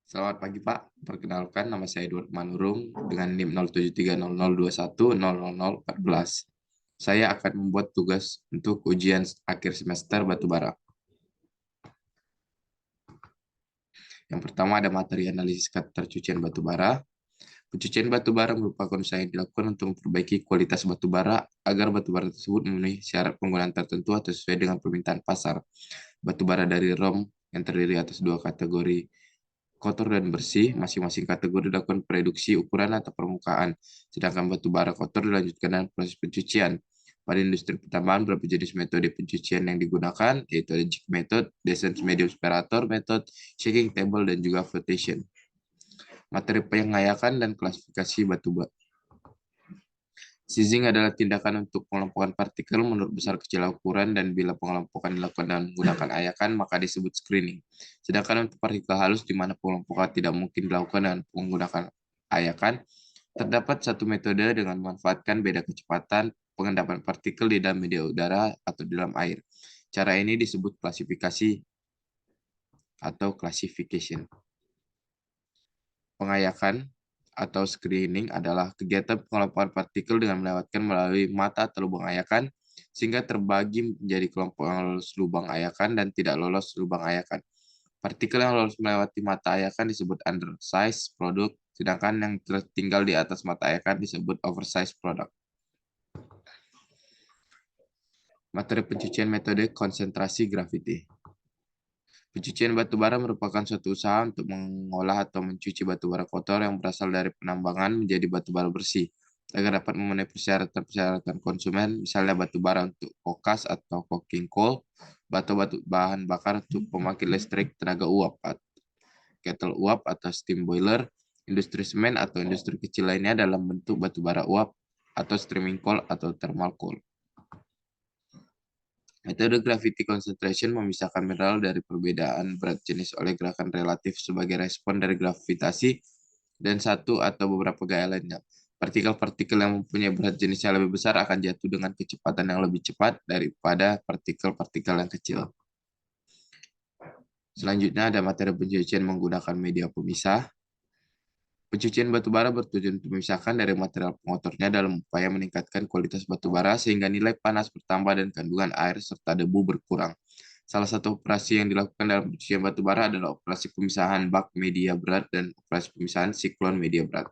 Selamat pagi Pak, perkenalkan nama saya Edward Manurung dengan NIM 073002100014. Saya akan membuat tugas untuk ujian akhir semester batubara. Yang pertama ada materi analisis ketercucian batubara. Pencucian batubara merupakan usaha yang dilakukan untuk memperbaiki kualitas batubara agar batubara tersebut memenuhi syarat penggunaan tertentu atau sesuai dengan permintaan pasar. Batubara dari ROM yang terdiri atas dua kategori, kotor dan bersih. Masing-masing kategori dilakukan reduksi ukuran atau permukaan, sedangkan batu bara kotor dilanjutkan dengan proses pencucian. Pada industri pertambangan, beberapa jenis metode pencucian yang digunakan, yaitu ada jig method, descent medium separator method, shaking table, dan juga flotation. Materi pengayakan dan klasifikasi batu bara. Sizing adalah tindakan untuk pengelompokan partikel menurut besar kecil ukuran, dan bila pengelompokan dilakukan dengan menggunakan ayakan, maka disebut screening. Sedangkan untuk partikel halus di mana pengelompokan tidak mungkin dilakukan dengan menggunakan ayakan, terdapat satu metode dengan memanfaatkan beda kecepatan pengendapan partikel di dalam media udara atau di dalam air. Cara ini disebut klasifikasi atau classification. Pengayakan atau screening adalah kegiatan pengelompokan partikel dengan melewatkan melalui mata atau lubang ayakan, sehingga terbagi menjadi kelompok yang lolos lubang ayakan dan tidak lolos lubang ayakan. Partikel yang lolos melewati mata ayakan disebut undersize product, sedangkan yang tertinggal di atas mata ayakan disebut oversize product. Materi pencucian metode konsentrasi gravity. Pencucian batu bara merupakan suatu usaha untuk mengolah atau mencuci batu bara kotor yang berasal dari penambangan menjadi batu bara bersih, agar dapat memenuhi persyaratan-persyaratan konsumen, misalnya batu bara untuk kokas atau coking coal, batu-batu bahan bakar untuk pembangkit listrik tenaga uap, kettle uap atau steam boiler, industri semen atau industri kecil lainnya dalam bentuk batu bara uap, atau streaming coal atau thermal coal. Metode gravity concentration memisahkan mineral dari perbedaan berat jenis oleh gerakan relatif sebagai respon dari gravitasi dan satu atau beberapa gaya lainnya. Partikel-partikel yang mempunyai berat jenis yang lebih besar akan jatuh dengan kecepatan yang lebih cepat daripada partikel-partikel yang kecil. Selanjutnya ada materi pencucian menggunakan media pemisah. Pencucian batu bara bertujuan untuk memisahkan dari material pengotornya dalam upaya meningkatkan kualitas batu bara sehingga nilai panas bertambah dan kandungan air serta debu berkurang. Salah satu operasi yang dilakukan dalam pencucian batu bara adalah operasi pemisahan bak media berat dan operasi pemisahan siklon media berat.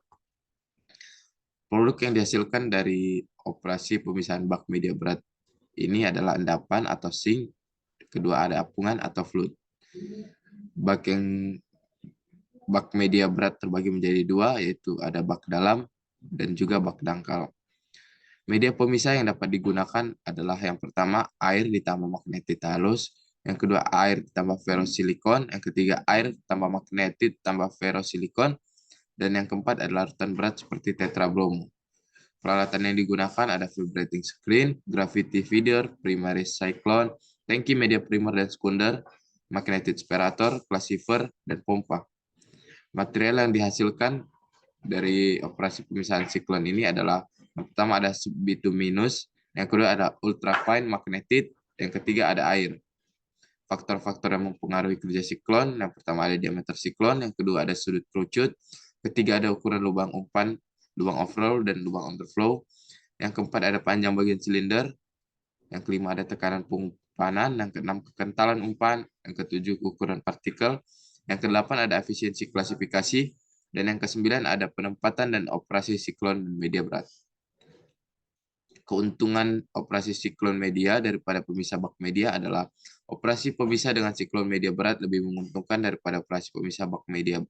Produk yang dihasilkan dari operasi pemisahan bak media berat ini adalah endapan atau sink, kedua ada apungan atau fluid. Bak media berat terbagi menjadi dua, yaitu ada bak dalam dan juga bak dangkal. Media pemisah yang dapat digunakan adalah yang pertama air ditambah magnetit halus, yang kedua air ditambah ferrosilikon, yang ketiga air tambah magnetit tambah ferrosilikon, dan yang keempat adalah larutan berat seperti tetrabromo. Peralatan yang digunakan ada vibrating screen, gravity feeder, primary cyclone, tangki media primer dan sekunder, magnetit separator, classifier, dan pompa. Material yang dihasilkan dari operasi pemisahan siklon ini adalah yang pertama ada bituminus, yang kedua ada ultrafine magnetit, yang ketiga ada air. Faktor-faktor yang mempengaruhi kerja siklon, yang pertama ada diameter siklon, yang kedua ada sudut kerucut, ketiga ada ukuran lubang umpan, lubang overflow dan lubang underflow, yang keempat ada panjang bagian silinder, yang kelima ada tekanan pengumpanan, yang keenam kekentalan umpan, yang ketujuh ukuran partikel, yang kedelapan ada efisiensi klasifikasi, dan yang kesembilan ada penempatan dan operasi siklon media berat. Keuntungan operasi siklon media daripada pemisah bak media adalah operasi pemisah dengan siklon media berat lebih menguntungkan daripada operasi pemisah bak media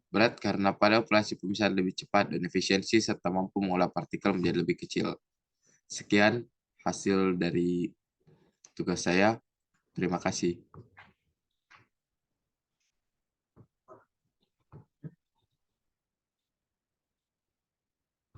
berat karena pada operasi pemisahan lebih cepat dan efisiensi serta mampu mengolah partikel menjadi lebih kecil. Sekian hasil dari tugas saya. Terima kasih.